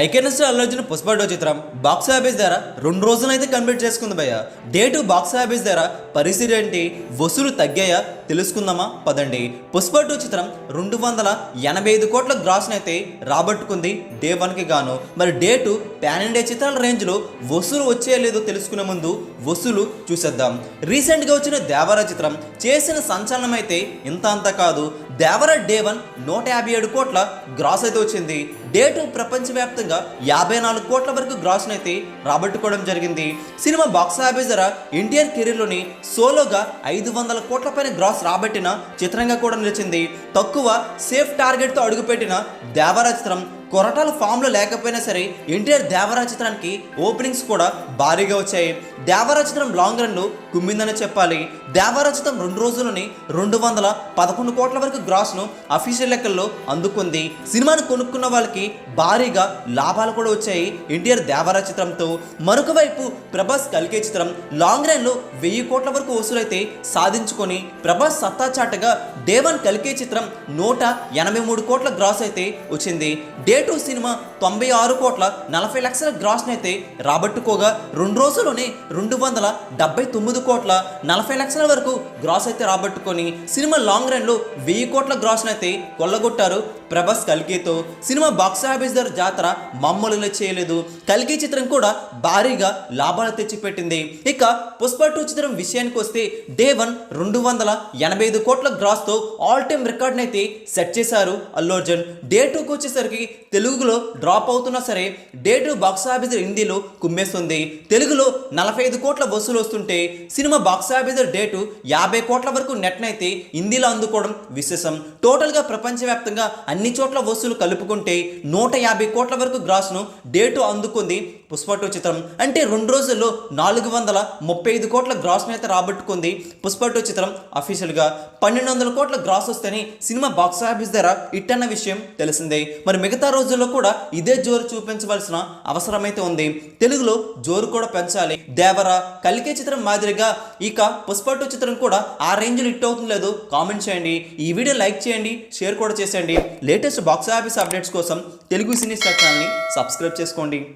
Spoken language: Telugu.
ఐకెనెస్ట్ అల్లు అర్జున్ పుష్ప 2 చిత్రం బాక్స్ ఆఫీస్ ధర 2 రోజులైతే కంప్లీట్ చేసుకుంది భయ్య. డే 2 బాక్స్ ఆఫీస్ ధర పరిస్థితి ఏంటి, వసూలు తగ్గాయా తెలుసుకుందామా పదండి. పుష్ప 2 చిత్రం 285 కోట్ల గ్రాస్ అయితే రాబట్టుకుంది డే 1కి గాను. మరి డే 2 పాన్ ఇండియా చిత్రాల రేంజ్లో వసూలు వచ్చే లేదో తెలుసుకునే ముందు వసూలు చూసేద్దాం. రీసెంట్గా వచ్చిన దేవరా చిత్రం చేసిన సంచలనం అయితే ఇంత అంత కాదు. దేవరా డే 1 157 కోట్ల గ్రాస్ అయితే వచ్చింది. డే 2 ప్రపంచవ్యాప్తంగా 54 కోట్ల వరకు గ్రాస్ అయితే రాబట్టుకోవడం జరిగింది. సినిమా బాక్స్ ఆఫీస్ ధర ఇండియన్ కెరీర్లోని సోలోగా 500 కోట్ల పైన గ్రాస్ రాబట్టిన చిత్రంగా కూడా నిలిచింది. తక్కువ సేఫ్ టార్గెట్తో అడుగుపెట్టిన దేవరా చిత్రం కొరటాల ఫామ్లో లేకపోయినా సరే ఎన్టీఆర్ దేవరా చిత్రానికి ఓపెనింగ్స్ కూడా భారీగా వచ్చాయి. దేవరా చిత్రం లాంగ్ రన్లో కుమ్మిందని చెప్పాలి. దేవరా చిత్రం 2 రోజుల్లోని 211 కోట్ల వరకు గ్రాస్ను అఫీషియల్ లెక్కల్లో అందుకుంది. సినిమాను కొనుక్కున్న వాళ్ళకి భారీగా లాభాలు కూడా వచ్చాయి ఎన్టీఆర్ దేవరా చిత్రంతో. మరొక వైపు ప్రభాస్ కల్కి చిత్రం లాంగ్ రన్లో 1000 కోట్ల వరకు వసూలైతే సాధించుకొని ప్రభాస్ సత్తా చాటగా డే 1 కల్కి చిత్రం 183 కోట్ల గ్రాస్ అయితే వచ్చింది. డే 2 సినిమా 96 కోట్ల 40 లక్షల గ్రాస్ని అయితే రాబట్టుకోగా 2 రోజుల్లోనే 279 కోట్ల 40 లక్షల వరకు గ్రాస్ అయితే రాబట్టుకొని సినిమా లాంగ్ రన్లో 1000 కోట్ల గ్రాస్ని అయితే కొల్లగొట్టారు ప్రభాస్ కల్కితో. సినిమా బాక్స్ ఆఫీస్ ధర జాతర మామూలుగా చేయలేదు. కల్కి చిత్రం కూడా భారీగా లాభాలు తెచ్చిపెట్టింది. ఇక పుష్ప 2 చిత్రం విషయానికి వస్తే డే 1 285 కోట్ల గ్రాస్తో ఆల్ టైమ్ రికార్డ్ని అయితే సెట్ చేశారు అల్లు అర్జున్. డే 2కి వచ్చేసరికి తెలుగులో డ్రాప్ అవుతున్నా సరే డే 2 బాక్స్ ఆఫీస్ హిందీలో కుమ్మేస్తుంది. తెలుగులో 45 కోట్ల వసూలు వస్తుంటే సినిమా బాక్స్ ఆఫీస్ డే 2 50 కోట్ల వరకు నెట్నైతే హిందీలో అందుకోవడం విశేషం. టోటల్గా ప్రపంచవ్యాప్తంగా అన్ని చోట్ల వసూలు కలుపుకుంటే 150 కోట్ల వరకు గ్రాస్ను డే 2 అందుకుంది పుష్ప 2 చిత్రం. అంటే 2 రోజుల్లో 435 కోట్ల గ్రాస్ను అయితే రాబట్టుకుంది పుష్ప 2 చిత్రం. అఫీషియల్గా 1200 కోట్ల గ్రాస్ వస్తేనే సినిమా బాక్స్ ఆఫీస్ ధర హిట్ అన్న విషయం తెలిసిందే. మరి మిగతా రోజుల్లో కూడా ఇదే జోరు చూపించవలసిన అవసరం అయితే ఉంది. తెలుగులో జోరు కూడా పెంచాలి. దేవరా కల్కి చిత్రం మాదిరిగా ఇక పుష్ప 2 చిత్రం కూడా ఆ రేంజ్లో హిట్ అవుతుందో లేదో కామెంట్ చేయండి. ఈ వీడియో లైక్ చేయండి, షేర్ కూడా చేసేయండి. లేటెస్ట్ బాక్స్ ఆఫీస్ అప్డేట్స్ కోసం తెలుగు సినీ స్టార్ ఛానల్ని సబ్స్క్రైబ్ చేసుకోండి.